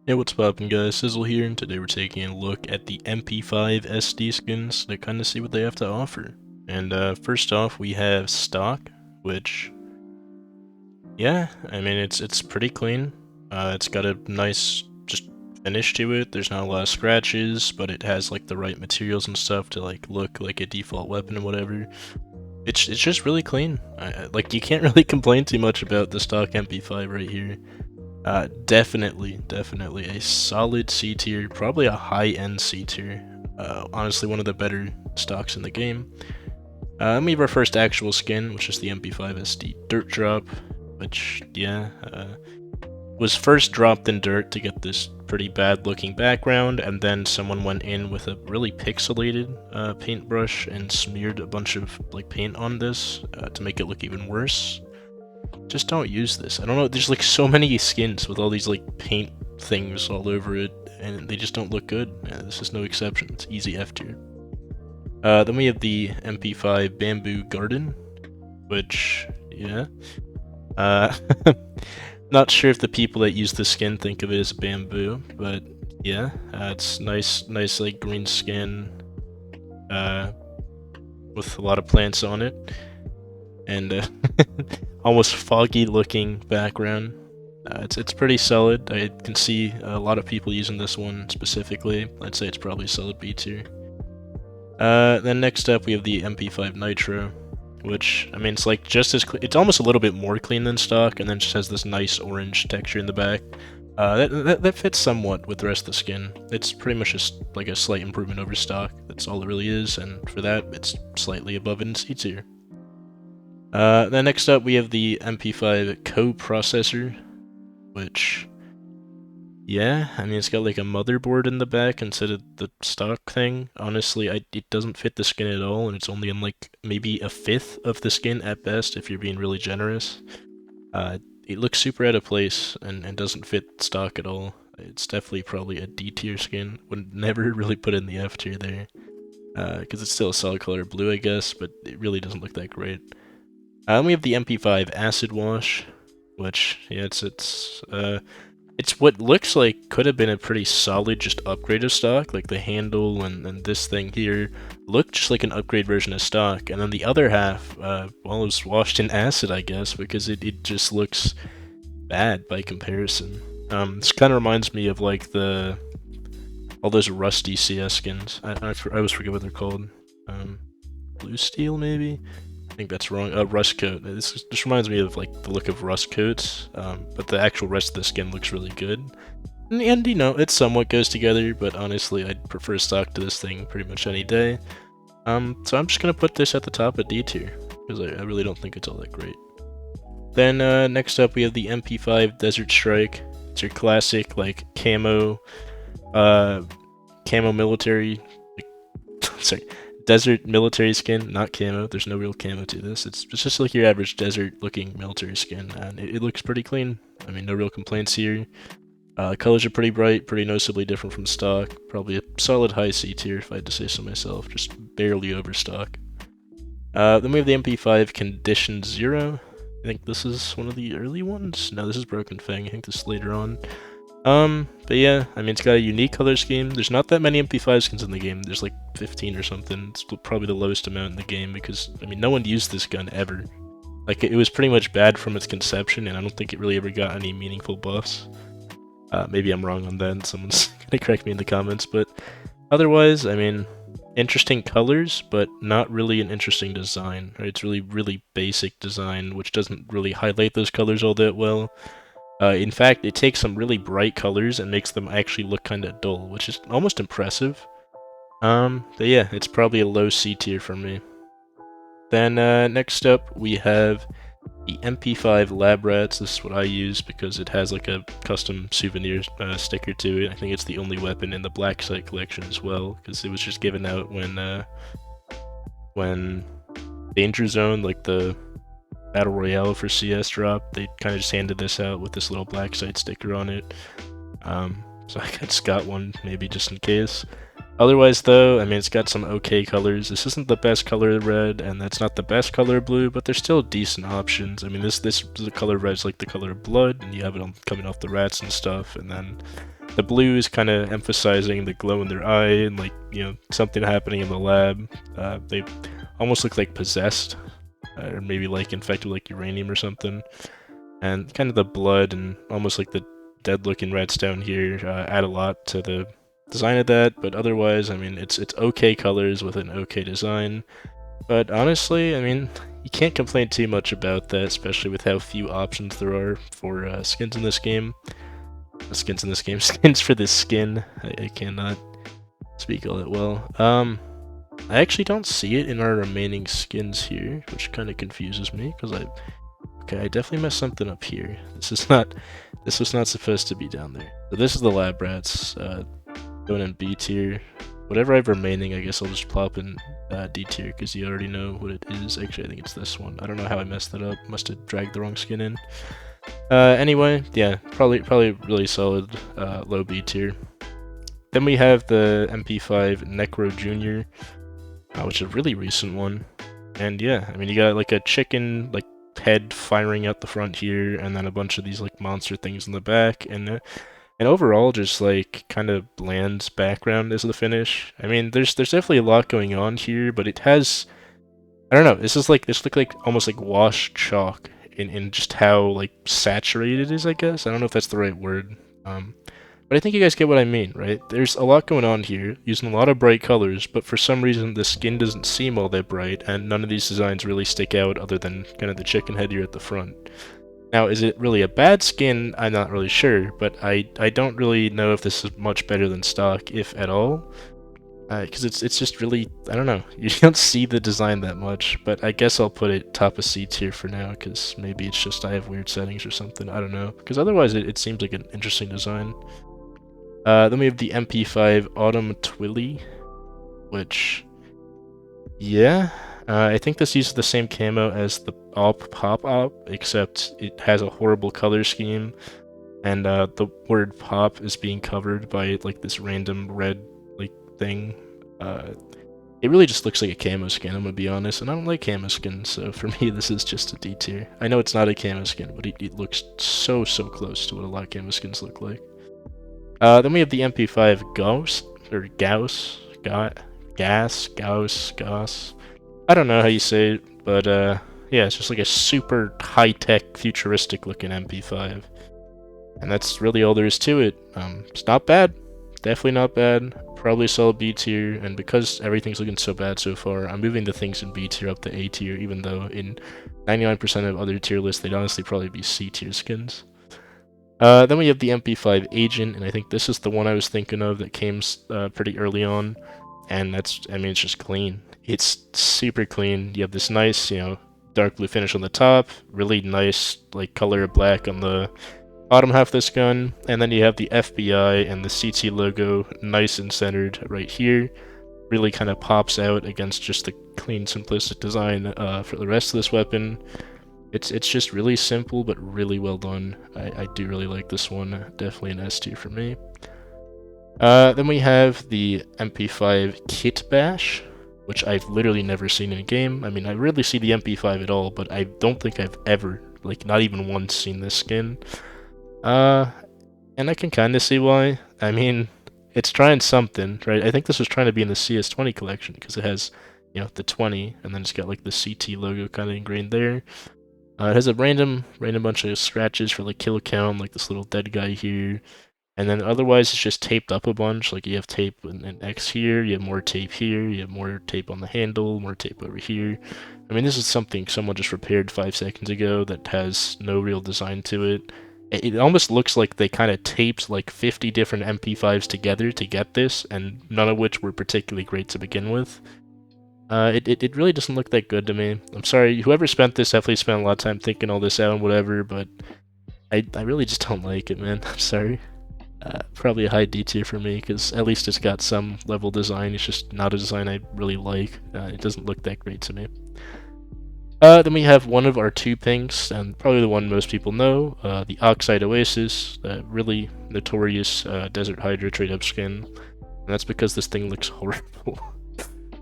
Hey, what's poppin' guys, Sizzle here, and today we're taking a look at the MP5 SD skins to kind of see what they have to offer. And first off, we have stock, which, yeah, I mean, it's pretty clean. It's got a nice, just finish to it. There's not a lot of scratches, but it has like the right materials and stuff to like look like a default weapon and whatever. It's just really clean. Like, you can't really complain too much about the stock MP5 right here. Definitely a solid C tier, probably a high-end C tier. Honestly, one of the better stocks in the game. And we have our first actual skin, which is the MP5-SD Dirt Drop, which, yeah, was first dropped in Dirt to get this pretty bad-looking background, and then someone went in with a really pixelated paintbrush and smeared a bunch of like paint on this to make it look even worse. Just don't use this. I don't know, there's like so many skins with all these like paint things all over it, and they just don't look good. Yeah, this is no exception. It's easy F tier. Then we have the MP5 Bamboo Garden, which, yeah. Uh, not sure if the people that use the skin think of it as bamboo, but yeah, it's nice like green skin, with a lot of plants on it, and almost foggy looking background. It's pretty solid. I can see a lot of people using this one specifically. I'd say it's probably solid B tier. Then next up we have the MP5 Nitro, which, I mean, it's like just as it's almost a little bit more clean than stock, and then just has this nice orange texture in the back. That fits somewhat with the rest of the skin. It's pretty much just like a slight improvement over stock. That's all it really is, and for that, it's slightly above it in C tier. Then next up we have the MP5 Coprocessor, which, yeah, I mean, it's got like a motherboard in the back instead of the stock thing. Honestly, it doesn't fit the skin at all, and it's only in like maybe a fifth of the skin at best if you're being really generous. It looks super out of place and doesn't fit stock at all. It's definitely probably a D tier skin. Would never really put in the F tier there, because it's still a solid color blue, I guess, but it really doesn't look that great. We have the MP5 Acid Wash, which, yeah, it's what looks like could have been a pretty solid just upgrade of stock. Like the handle and this thing here look just like an upgrade version of stock, and then the other half, well, it was washed in acid, I guess, because it just looks bad by comparison. This kind of reminds me of like all those rusty CS skins. I always forget what they're called. Blue Steel, maybe? I think that's wrong. Rust coat. This just reminds me of like the look of rust coats, but the actual rest of the skin looks really good. And you know, it somewhat goes together, but honestly, I'd prefer stock to this thing pretty much any day. So I'm just gonna put this at the top of D tier, because I really don't think it's all that great. Then next up we have the MP5 Desert Strike. It's your classic like camo military, like, sorry, desert military skin, not camo. There's no real camo to this. It's just like your average desert looking military skin, and it looks pretty clean. I mean, no real complaints here. Colors are pretty bright, pretty noticeably different from stock. Probably a solid high C tier if I had to say so myself, just barely over stock. Then we have the MP5 Condition 0. I think this is one of the early ones. No, this is Broken Fang. I think this is later on. But yeah, I mean, it's got a unique color scheme. There's not that many MP5 skins in the game. There's like 15 or something. It's probably the lowest amount in the game because, I mean, no one used this gun ever. Like, it was pretty much bad from its conception, and I don't think it really ever got any meaningful buffs. Maybe I'm wrong on that, and someone's gonna correct me in the comments, but otherwise, I mean, interesting colors, but not really an interesting design. Right? It's really basic design, which doesn't really highlight those colors all that well. In fact, it takes some really bright colors and makes them actually look kind of dull, which is almost impressive. But yeah, it's probably a low C tier for me. Then next up, we have the MP5 Lab Rats. This is what I use because it has like a custom souvenir sticker to it. I think it's the only weapon in the Black Site collection as well, because it was just given out when Danger Zone, like the Battle Royale for CS drop, they kind of just handed this out with this little Black Site sticker on it. So I just got one, maybe just in case. Otherwise, though, I mean, it's got some okay colors. This isn't the best color of red, and that's not the best color of blue, but they're still decent options. I mean, the color of red's like the color of blood, and you have it coming off the rats and stuff, and then the blue is kind of emphasizing the glow in their eye and like, you know, something happening in the lab. They almost look like possessed, or maybe like infected with like uranium or something. And kind of the blood and almost like the dead looking redstone here add a lot to the design of that, but otherwise, I mean, it's okay colors with an okay design. But honestly, I mean, you can't complain too much about that, especially with how few options there are for skins in this game. Skins for this skin. I cannot speak all that well. I actually don't see it in our remaining skins here, which kind of confuses me, because okay, I definitely messed something up here. This was not supposed to be down there. So this is the lab rats, going in B tier. Whatever I have remaining, I guess I'll just plop in D tier, because you already know what it is. Actually, I think it's this one. I don't know how I messed that up. Must have dragged the wrong skin in. Anyway, yeah, probably really solid, low B tier. Then we have the MP5 Necro Junior, which is a really recent one. And yeah, I mean, you got like a chicken, like, head firing out the front here, and then a bunch of these like monster things in the back, and overall just like kind of bland background as the finish. I mean, there's definitely a lot going on here, but it has, I don't know, this look like almost like washed chalk in just how like saturated it is, I guess. I don't know if that's the right word. But I think you guys get what I mean, right? There's a lot going on here, using a lot of bright colors, but for some reason the skin doesn't seem all that bright, and none of these designs really stick out other than kind of the chicken head here at the front. Now, is it really a bad skin? I'm not really sure, but I don't really know if this is much better than stock, if at all. Because it's just really, I don't know, you don't see the design that much, but I guess I'll put it top of C tier for now, because maybe it's just I have weird settings or something, I don't know. Because otherwise it seems like an interesting design. Then we have the MP5 Autumn Twilly, which, yeah, I think this uses the same camo as the Pop, except it has a horrible color scheme, and the word pop is being covered by like this random red like thing. It really just looks like a camo skin, I'm gonna be honest, and I don't like camo skins, so for me this is just a D tier. I know it's not a camo skin, but it looks so close to what a lot of camo skins look like. Then we have the MP5 Ghost, or Gauss. I don't know how you say it, but yeah, it's just like a super high-tech, futuristic-looking MP5. And that's really all there is to it. It's not bad. Definitely not bad. Probably solid B tier, and because everything's looking so bad so far, I'm moving the things in B tier up to A tier, even though in 99% of other tier lists, they'd honestly probably be C tier skins. Then we have the MP5 Agent, and I think this is the one I was thinking of that came pretty early on, and that's, I mean, it's just clean. It's super clean. You have this nice, you know, dark blue finish on the top, really nice, like, color of black on the bottom half of this gun, and then you have the FBI and the CT logo nice and centered right here. Really kind of pops out against just the clean, simplistic design for the rest of this weapon. It's just really simple, but really well done. I do really like this one. Definitely an S tier for me. Then we have the MP5 Kit Bash, which I've literally never seen in a game. I mean, I rarely see the MP5 at all, but I don't think I've ever, like, not even once seen this skin. And I can kind of see why. I mean, it's trying something, right? I think this was trying to be in the CS20 collection, because it has, you know, the 20, and then it's got, like, the CT logo kind of ingrained there. It has a random bunch of scratches for like kill count, like this little dead guy here, and then otherwise it's just taped up a bunch. Like you have tape and X here, you have more tape here, you have more tape on the handle, more tape over here. I mean, this is something someone just repaired 5 seconds ago that has no real design to it. It almost looks like they kind of taped like 50 different MP5s together to get this, and none of which were particularly great to begin with. It really doesn't look that good to me. I'm sorry, whoever spent this definitely spent a lot of time thinking all this out and whatever, but I really just don't like it, man. I'm sorry. Probably a high D tier for me, because at least it's got some level design. It's just not a design I really like. It doesn't look that great to me. Then we have one of our 2 pinks, and probably the one most people know, the Oxide Oasis, the really notorious Desert Hydra trade-up skin. And that's because this thing looks horrible.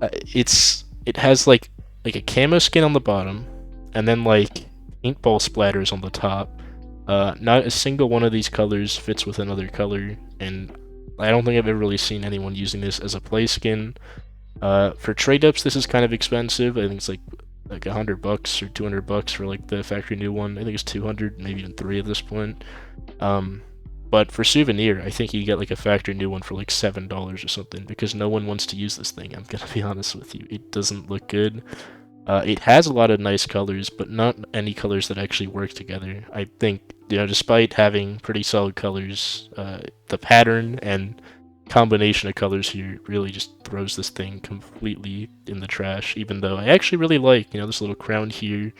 It has like a camo skin on the bottom, and then like paintball splatters on the top, Not a single one of these colors fits with another color, and I don't think I've ever really seen anyone using this as a play skin. For trade-ups, this is kind of expensive. I think it's like $100 or $200 for like the factory new one. I think it's 200, maybe even 3 at this point. But for souvenir, I think you get like a factory new one for like $7 or something, because no one wants to use this thing. I'm gonna be honest with you, it doesn't look good. It has a lot of nice colors, but not any colors that actually work together. I think, despite having pretty solid colors, the pattern and combination of colors here really just throws this thing completely in the trash, even though I actually really like, this little crown here,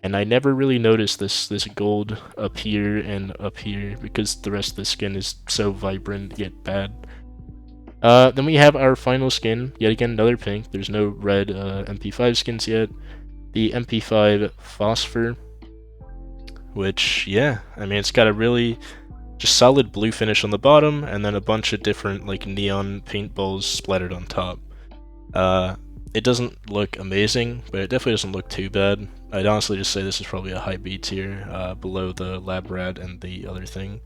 and I never really noticed this gold up here and up here, because the rest of the skin is so vibrant yet bad. Then we have our final skin, yet again another pink. There's no red MP5 skins yet. The MP5 Phosphor, which, yeah, I mean, it's got a really just solid blue finish on the bottom, and then a bunch of different like neon paintballs splattered on top. It doesn't look amazing, but it definitely doesn't look too bad. I'd honestly just say this is probably a high B tier, below the Lab Rat and the other thing.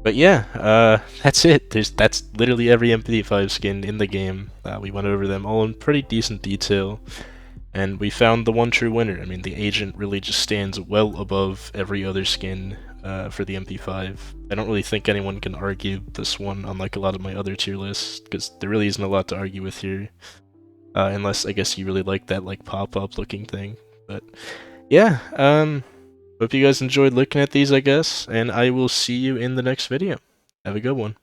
But yeah, that's it. That's literally every MP5 skin in the game. We went over them all in pretty decent detail, and we found the one true winner. I mean, the Agent really just stands well above every other skin for the MP5. I don't really think anyone can argue this one, unlike a lot of my other tier lists, because there really isn't a lot to argue with here. Unless, I guess, you really like that like pop-up looking thing. But yeah, hope you guys enjoyed looking at these, I guess, and I will see you in the next video. Have a good one.